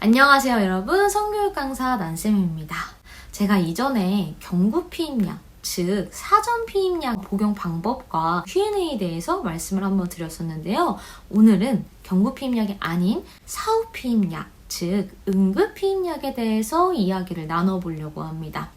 안녕하세요 여러분, 성교육 강사 난쌤입니다. 제가 이전에 경구 피임약, 즉 사전 피임약 복용 방법과 Q&A에 대해서 말씀을 한번 드렸었는데요. 오늘은 경구 피임약이 아닌 사후 피임약, 즉 응급 피임약에 대해서 이야기를 나눠보려고 합니다.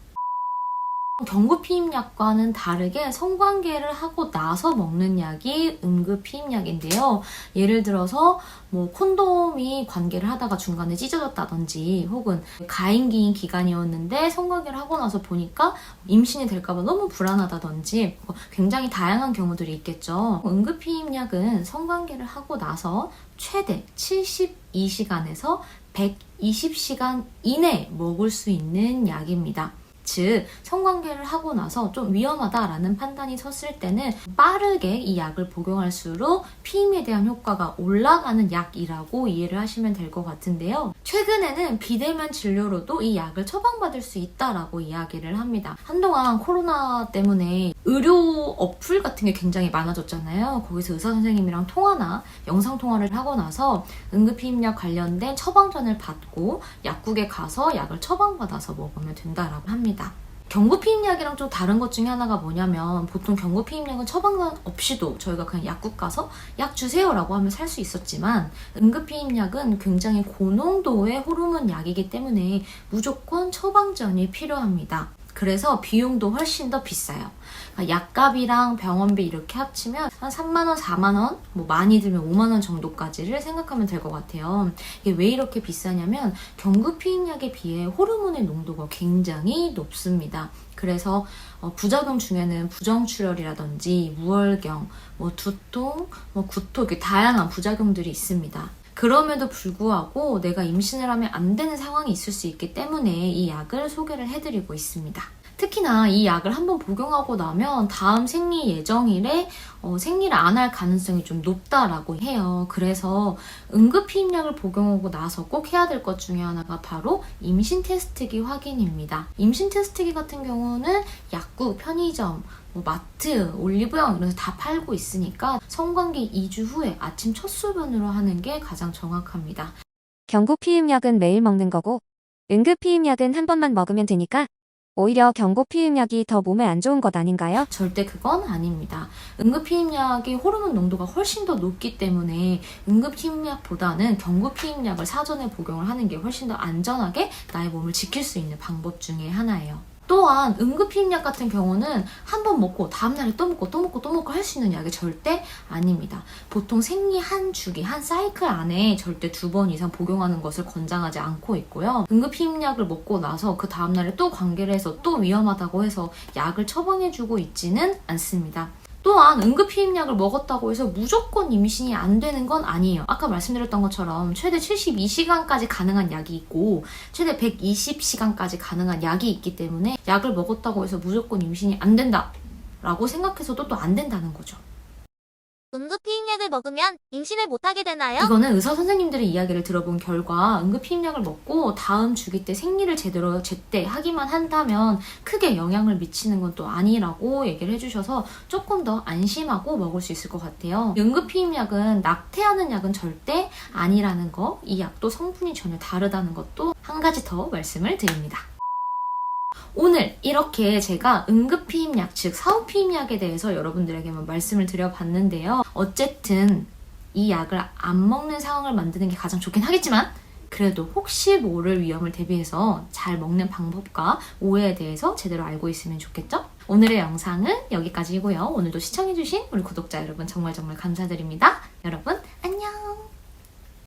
경구 피임약과는 다르게 성관계를 하고 나서 먹는 약이 응급 피임약인데요. 예를 들어서 콘돔이 관계를 하다가 중간에 찢어졌다든지 혹은 가임기인 기간이었는데 성관계를 하고 나서 보니까 임신이 될까봐 너무 불안하다든지 굉장히 다양한 경우들이 있겠죠. 응급 피임약은 성관계를 하고 나서 최대 72시간에서 120시간 이내 먹을 수 있는 약입니다. 즉 성관계를 하고 나서 좀 위험하다라는 판단이 섰을 때는 빠르게 이 약을 복용할수록 피임에 대한 효과가 올라가는 약이라고 이해를 하시면 될 것 같은데요. 최근에는 비대면 진료로도 이 약을 처방받을 수 있다라고 이야기를 합니다. 한동안 코로나 때문에 의료 어플 같은 게 굉장히 많아졌잖아요. 거기서 의사 선생님이랑 통화나 영상 통화를 하고 나서 응급피임약 관련된 처방전을 받고 약국에 가서 약을 처방받아서 먹으면 된다라고 합니다. 경구 피임약이랑 좀 다른 것 중에 하나가 뭐냐면 보통 경구 피임약은 처방전 없이도 저희가 그냥 약국 가서 약 주세요라고 하면 살 수 있었지만 응급 피임약은 굉장히 고농도의 호르몬 약이기 때문에 무조건 처방전이 필요합니다. 그래서 비용도 훨씬 더 비싸요. 그러니까 약값이랑 병원비 이렇게 합치면 한 3만원, 4만원, 많이 들면 5만원 정도까지를 생각하면 될 것 같아요. 이게 왜 이렇게 비싸냐면 경구 피임약에 비해 호르몬의 농도가 굉장히 높습니다. 그래서 부작용 중에는 부정출혈이라든지 무월경, 두통, 구토 이렇게 다양한 부작용들이 있습니다. 그럼에도 불구하고 내가 임신을 하면 안 되는 상황이 있을 수 있기 때문에 이 약을 소개를 해드리고 있습니다. 특히나 이 약을 한번 복용하고 나면 다음 생리 예정일에 생리를 안 할 가능성이 좀 높다라고 해요. 그래서 응급 피임약을 복용하고 나서 꼭 해야 될 것 중에 하나가 바로 임신 테스트기 확인입니다. 임신 테스트기 같은 경우는 약국, 편의점, 마트, 올리브영 이런 데서 다 팔고 있으니까 성관계 2주 후에 아침 첫 소변으로 하는 게 가장 정확합니다. 경구 피임약은 매일 먹는 거고 응급 피임약은 한 번만 먹으면 되니까 오히려 경구 피임약이 더 몸에 안 좋은 것 아닌가요? 절대 그건 아닙니다. 응급 피임약이 호르몬 농도가 훨씬 더 높기 때문에 응급 피임약보다는 경구 피임약을 사전에 복용을 하는 게 훨씬 더 안전하게 나의 몸을 지킬 수 있는 방법 중에 하나예요. 또한 응급 피임약 같은 경우는 한 번 먹고 다음날에 또 먹고 또 먹고 또 먹고 할 수 있는 약이 절대 아닙니다. 보통 생리 한 주기, 한 사이클 안에 절대 2번 이상 복용하는 것을 권장하지 않고 있고요. 응급 피임약을 먹고 나서 그 다음날에 또 관계를 해서 또 위험하다고 해서 약을 처방해주고 있지는 않습니다. 또한 응급 피임약을 먹었다고 해서 무조건 임신이 안 되는 건 아니에요. 아까 말씀드렸던 것처럼 최대 72시간까지 가능한 약이 있고 최대 120시간까지 가능한 약이 있기 때문에 약을 먹었다고 해서 무조건 임신이 안 된다 라고 생각해서도 또 안 된다는 거죠. 응급 피임약을 먹으면 임신을 못하게 되나요? 이거는 의사 선생님들의 이야기를 들어본 결과 응급 피임약을 먹고 다음 주기 때 생리를 제때 하기만 한다면 크게 영향을 미치는 건 또 아니라고 얘기를 해주셔서 조금 더 안심하고 먹을 수 있을 것 같아요. 응급 피임약은 낙태하는 약은 절대 아니라는 거, 이 약도 성분이 전혀 다르다는 것도 한 가지 더 말씀을 드립니다. 오늘 이렇게 제가 응급 피임약, 즉 사후 피임약에 대해서 여러분들에게만 말씀을 드려봤는데요. 어쨌든 이 약을 안 먹는 상황을 만드는 게 가장 좋긴 하겠지만 그래도 혹시 모를 위험을 대비해서 잘 먹는 방법과 오해에 대해서 제대로 알고 있으면 좋겠죠? 오늘의 영상은 여기까지이고요. 오늘도 시청해주신 우리 구독자 여러분 정말 감사드립니다. 여러분